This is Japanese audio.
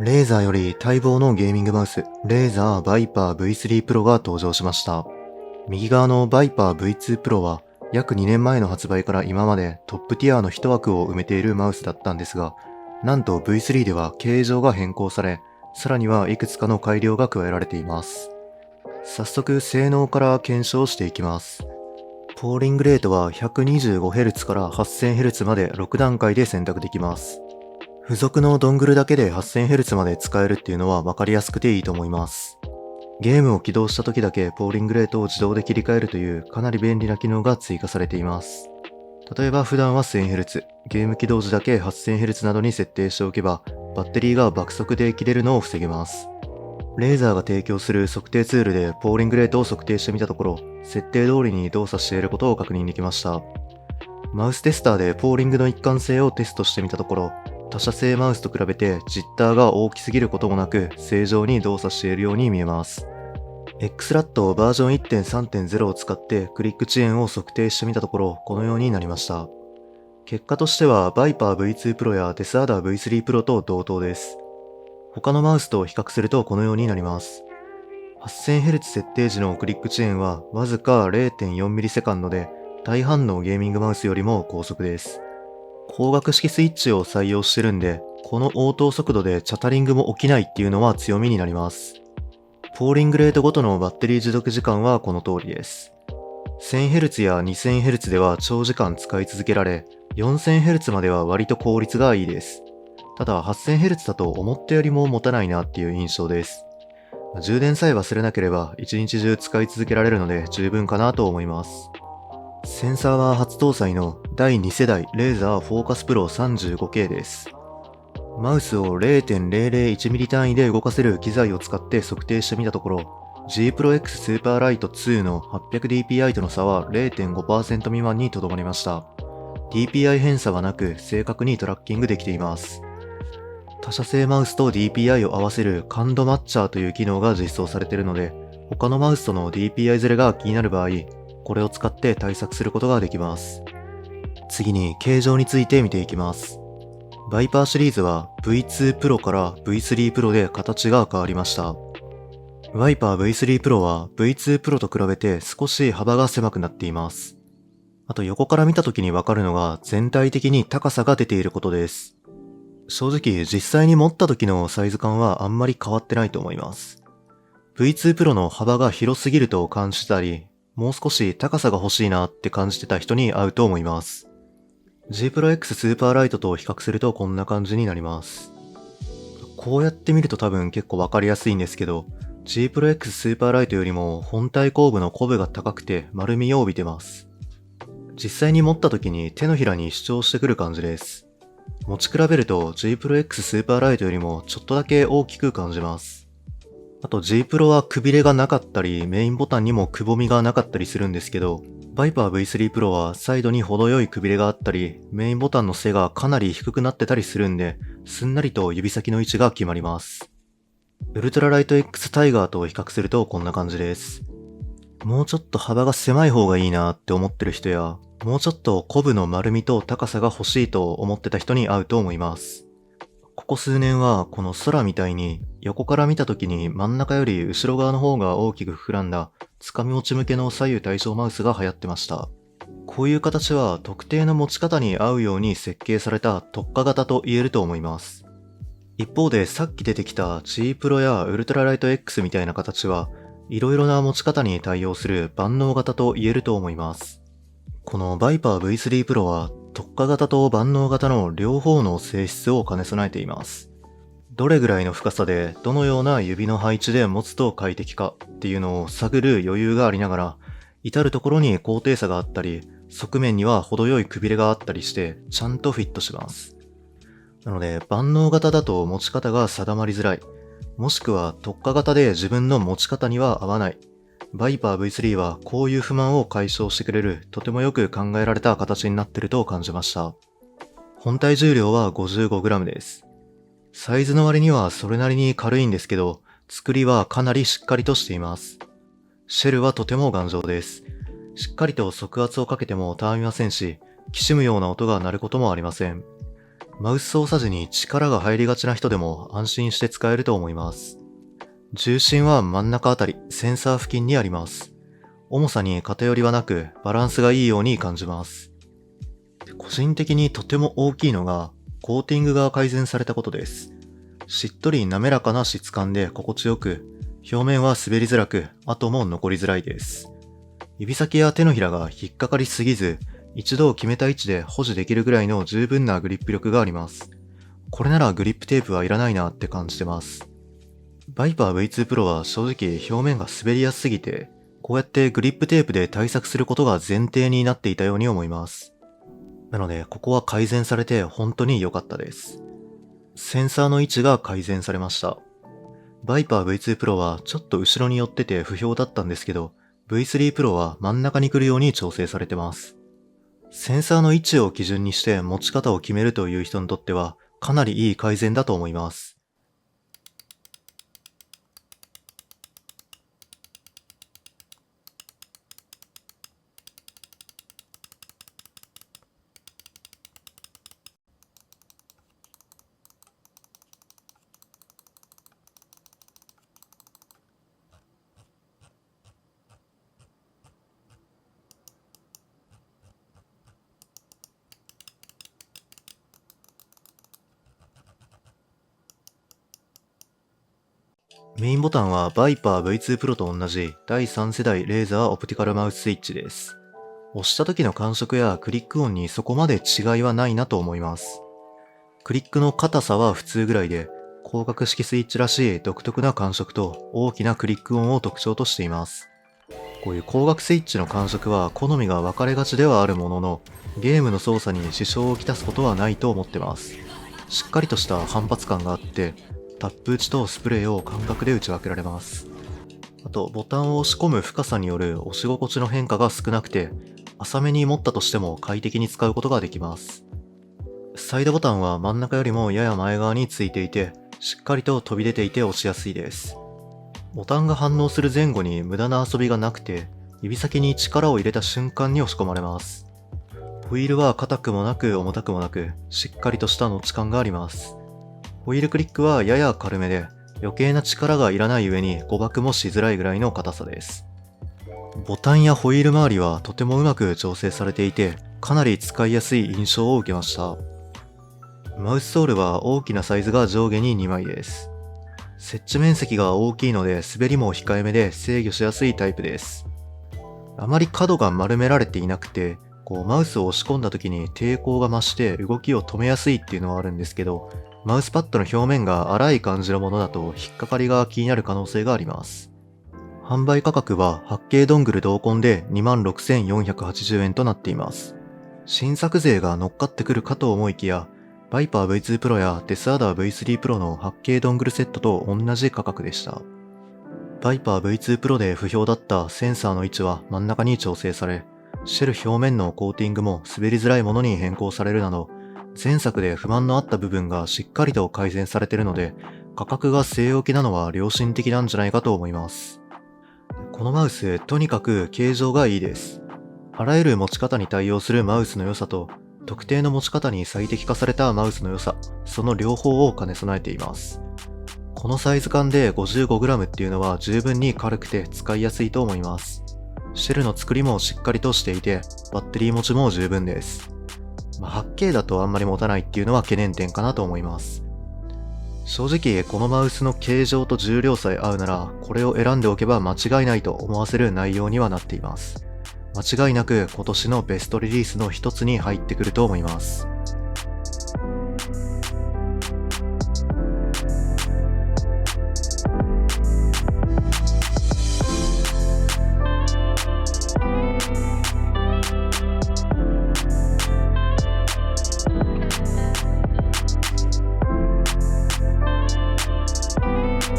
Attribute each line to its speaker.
Speaker 1: レーザーより待望のゲーミングマウス、レーザーバイパー V3 Pro が登場しました。右側のバイパー V2 Pro は約2年前の発売から今までトップティアの一枠を埋めているマウスだったんですが、なんと V3 では形状が変更され、さらにはいくつかの改良が加えられています。早速性能から検証していきます。ポーリングレートは 125Hz から 8000Hz まで6段階で選択できます。付属のドングルだけで 8000Hz まで使えるっていうのは分かりやすくていいと思います。ゲームを起動した時だけポーリングレートを自動で切り替えるというかなり便利な機能が追加されています。例えば普段は 1000Hz、ゲーム起動時だけ 8000Hz などに設定しておけば、バッテリーが爆速で切れるのを防げます。レーザーが提供する測定ツールでポーリングレートを測定してみたところ、設定通りに動作していることを確認できました。マウステスターでポーリングの一貫性をテストしてみたところ、他社製マウスと比べてジッターが大きすぎることもなく正常に動作しているように見えます。XRAT バージョン 1.3.0 を使ってクリック遅延を測定してみたところ、このようになりました。結果としてはバイパー V2 Pro やデスアダー V3 Pro と同等です。他のマウスと比較するとこのようになります。8000Hz 設定時のクリック遅延はわずか 0.4ms で、大半のゲーミングマウスよりも高速です。光学式スイッチを採用してるんで、この応答速度でチャタリングも起きないっていうのは強みになります。ポーリングレートごとのバッテリー持続時間はこの通りです。1000Hz や 2000Hz では長時間使い続けられ、4000Hz までは割と効率がいいです。ただ 8000Hz だと思ったよりも持たないなっていう印象です。充電さえ忘れなければ一日中使い続けられるので十分かなと思います。センサーは初搭載の第2世代レーザーフォーカスプロ 35K です。マウスを 0.001mm 単位で動かせる機材を使って測定してみたところ、G Pro X Super Lite 2の 800dpi との差は 0.5% 未満にとどまりました。DPI 偏差はなく正確にトラッキングできています。他社製マウスと DPI を合わせる感度マッチャーという機能が実装されているので、他のマウスとの DPI ズレが気になる場合、これを使って対策することができます。次に形状について見ていきます。バイパーシリーズは V2 Pro から V3 Pro で形が変わりました。ワイパー V3 Pro は V2 Pro と比べて少し幅が狭くなっています。あと横から見た時にわかるのが全体的に高さが出ていることです。正直実際に持った時のサイズ感はあんまり変わってないと思います。V2 Pro の幅が広すぎると感じたり、もう少し高さが欲しいなって感じてた人に合うと思います。G Pro X Super Lite と比較するとこんな感じになります。こうやって見ると多分結構わかりやすいんですけど、G Pro X Super Lite よりも本体後部のコブが高くて丸みを帯びてます。実際に持った時に手のひらに主張してくる感じです。持ち比べると G Pro X Super Lite よりもちょっとだけ大きく感じます。あと G Pro はくびれがなかったりメインボタンにもくぼみがなかったりするんですけど、Viper V3 Pro はサイドに程よいくびれがあったり、メインボタンの背がかなり低くなってたりするんで、すんなりと指先の位置が決まります。ウルトラライト X タイガーと比較するとこんな感じです。もうちょっと幅が狭い方がいいなって思ってる人や、もうちょっとコブの丸みと高さが欲しいと思ってた人に合うと思います。ここ数年はこの空みたいに横から見た時に真ん中より後ろ側の方が大きく膨らんだつかみ持ち向けの左右対称マウスが流行ってました。こういう形は特定の持ち方に合うように設計された特化型と言えると思います。一方でさっき出てきた G Pro やウルトラライト X みたいな形はいろいろな持ち方に対応する万能型と言えると思います。この Viper V3 Pro は特化型と万能型の両方の性質を兼ね備えています。どれぐらいの深さでどのような指の配置で持つと快適かっていうのを探る余裕がありながら、至るところに高低差があったり、側面には程よいくびれがあったりしてちゃんとフィットします。なので万能型だと持ち方が定まりづらい、もしくは特化型で自分の持ち方には合わない。Viper V3 はこういう不満を解消してくれるとてもよく考えられた形になっていると感じました。本体重量は 55g です。サイズの割にはそれなりに軽いんですけど、作りはかなりしっかりとしています。シェルはとても頑丈です。しっかりと側圧をかけてもたわみませんし、きしむような音が鳴ることもありません。マウス操作時に力が入りがちな人でも安心して使えると思います。重心は真ん中あたり、センサー付近にあります。重さに偏りはなく、バランスがいいように感じます。個人的にとても大きいのが、コーティングが改善されたことです。しっとり滑らかな質感で心地よく、表面は滑りづらく、跡も残りづらいです。指先や手のひらが引っかかりすぎず、一度決めた位置で保持できるぐらいの十分なグリップ力があります。これならグリップテープはいらないなって感じてます。バイパー V2 Pro は正直表面が滑りやすすぎて、こうやってグリップテープで対策することが前提になっていたように思います。なので、ここは改善されて本当に良かったです。センサーの位置が改善されました。バイパー V2 Pro はちょっと後ろに寄ってて不評だったんですけど、V3 Pro は真ん中に来るように調整されてます。センサーの位置を基準にして持ち方を決めるという人にとってはかなりいい改善だと思います。メインボタンはバイパー V2 Pro と同じ第3世代レーザーオプティカルマウススイッチです。押した時の感触やクリック音にそこまで違いはないなと思います。クリックの硬さは普通ぐらいで、光学式スイッチらしい独特な感触と大きなクリック音を特徴としています。こういう光学スイッチの感触は好みが分かれがちではあるものの、ゲームの操作に支障をきたすことはないと思ってます。しっかりとした反発感があって、タップ打ちとスプレーを感覚で打ち分けられます。あと、ボタンを押し込む深さによる押し心地の変化が少なくて、浅めに持ったとしても快適に使うことができます。サイドボタンは真ん中よりもやや前側についていて、しっかりと飛び出ていて押しやすいです。ボタンが反応する前後に無駄な遊びがなくて、指先に力を入れた瞬間に押し込まれます。ホイールは硬くもなく重たくもなく、しっかりとしたノッチ感があります。ホイールクリックはやや軽めで、余計な力がいらない上に誤爆もしづらいぐらいの硬さです。ボタンやホイール周りはとてもうまく調整されていて、かなり使いやすい印象を受けました。マウスソールは大きなサイズが上下に2枚です。接地面積が大きいので滑りも控えめで制御しやすいタイプです。あまり角が丸められていなくて、マウスを押し込んだ時に抵抗が増して動きを止めやすいっていうのはあるんですけど、マウスパッドの表面が粗い感じのものだと引っかかりが気になる可能性があります。販売価格は 8K ドングル同梱で 26,480 円となっています。新作税が乗っかってくるかと思いきや、バイパー V2 Pro やデスアダー V3 Pro の 8K ドングルセットと同じ価格でした。バイパー V2 Pro で不評だったセンサーの位置は真ん中に調整され、シェル表面のコーティングも滑りづらいものに変更されるなど、前作で不満のあった部分がしっかりと改善されているので、価格が据え置きなのは良心的なんじゃないかと思います。このマウス、とにかく形状がいいです。あらゆる持ち方に対応するマウスの良さと、特定の持ち方に最適化されたマウスの良さ、その両方を兼ね備えています。このサイズ感で 55g っていうのは十分に軽くて使いやすいと思います。シェルの作りもしっかりとしていて、バッテリー持ちも十分です。8K だとあんまり持たないっていうのは懸念点かなと思います。正直このマウスの形状と重量さえ合うなら、これを選んでおけば間違いないと思わせる内容にはなっています。間違いなく今年のベストリリースの一つに入ってくると思います。